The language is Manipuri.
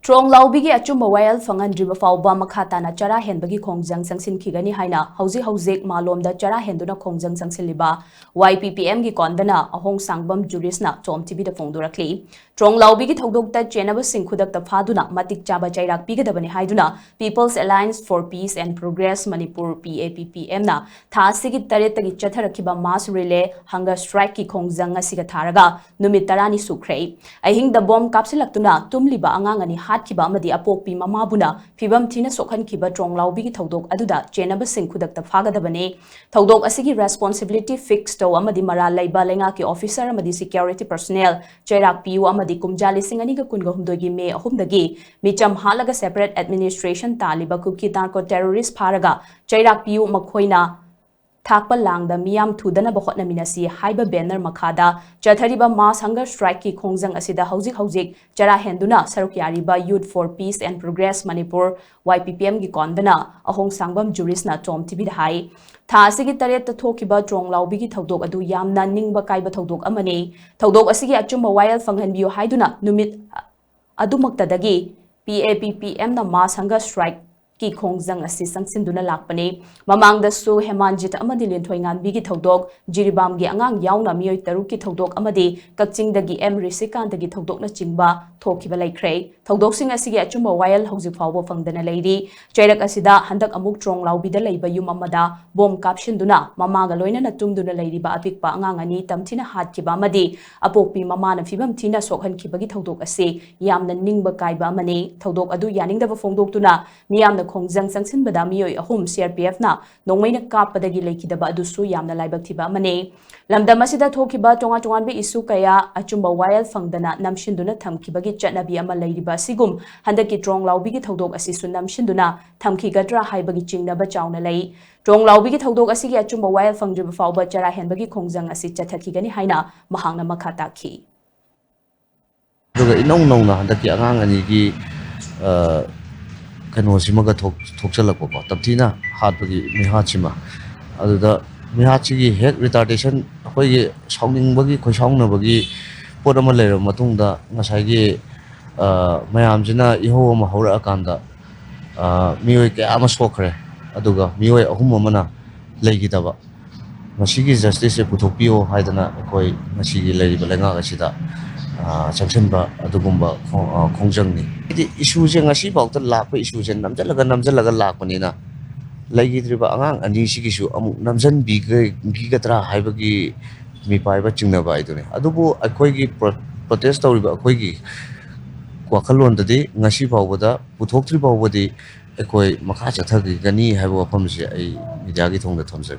Tronglaobi gi achumba wayal fanganriba fawba makhata na chara henbagi khongjang sangsin khigani haina hauzik malomda chara henduna khongjang sangsiliba YPPM gi kondana ahong sangbam Jurist na TOMTV da phongdorakli Tronglaobi gi thodokta chenaba singkhudakta phaduna matik chaba chairak pigadabani haiduna People's Alliance for Peace and Progress Manipur PAPPM na thasigi taretagi chatharakhiba mass relay hunger strike ki khongjang asiga tharaga numit tarani sukrei ahing da bomb kapsilaktuna tumliba angangani kiba amadi apokpi mamabuna phibam thina sokhan kiba Tronglaobi gi thodok aduda chenaba singkhudakta phagadabane thodok asigi responsibility fixed to amadi mara laiba lenga ki officer amadi security personnel chairak piu amadi kumjali singani ga kunga humdogi me ahumdagi micham halaga separate administration taliba kuki narco terrorist pharaga chairak piu makhoina Thakpa langda miyam thudana bahotna minasi haiba banner makhada chathariba mass hunger strike ki khongjang asida hauzik chara henduna saruk yariba Youth for Peace and Progress Manipur YPPM gi kondana ahong sangbam Jurist na TOMTV da hai tha asigi taret ta thokiba Tronglaobi gi thodok adu yamna ningba kaiba thodok amane thodok asigi achumba wayal fanghanbiyo haiduna numit adumaktadagi PAPPM na mass hunger strike ki khongjang asi sangsinduna lakpane mamangda su hemanjit amadi lenthoi nganbi gi thodok jiribam gi angang yauna miyoi taruk ki thodok amadi kakchingdagi risikandagi thodok na chingba thokiba laikre thodok sing asigi achumba wayal hauzik fawbo fangdana leiri chairak asida handak amuk Tronglaobi da leiba yum amada bom kapshinduna mamaga loina na tumduna leiriba apikpa angang ani tamthina hatkiba amadi apokpi mamana fibam thina sokhan kibagi thodok ase yamna ningba kaiba amane thodok adu yaningdaba fongdoktuna miyamna khongjang sangsinbada miyoi ahum CRPF na nongmaina kapadagi leikidaba adusu yamna laibak thiba amane lamdam asida thokiba tonga be isu kaya achumba wayal fangdana namshinduna thamkibagi chatnabi ama leiriba sigum handaki Tronglaobi gi thodok asisu namshinduna thamkigadra haibagi chingnaba chauna lei Tronglaobi gi thodok asigi achumba wayal fangdriba fawba chara henbagi khongjang asi chathakigani haina mahangna makhata khi duga inong nong na handaki angang ani gi kanosimaga thokchalakko ko tabthina hatbagi mihachima aduda mihachigi hek retardation hoigi saungingbagi khoisaungnabagi podama leira matungda ngasagi mayamjina iho ma hora akanda miyoi ke ama sokre aduga miyoi ahum amana leigidaba masigi justice puthokpio haidana koi masigi leiriba lenga asida changsenba adugumba khongjangni issue je ngasi bawta lakpa issue je namjalaga lakpanina laigidriba angang ani sigisu amu namjan bigatra haibagi mi paiba chingnaba aidune adubu akoigi protest tawriba akoigi wakhalon dadi ngasi bawbada puthoktri bawbadi akoi makha chathagi gani haiba wafamse ai media gi thongda thamse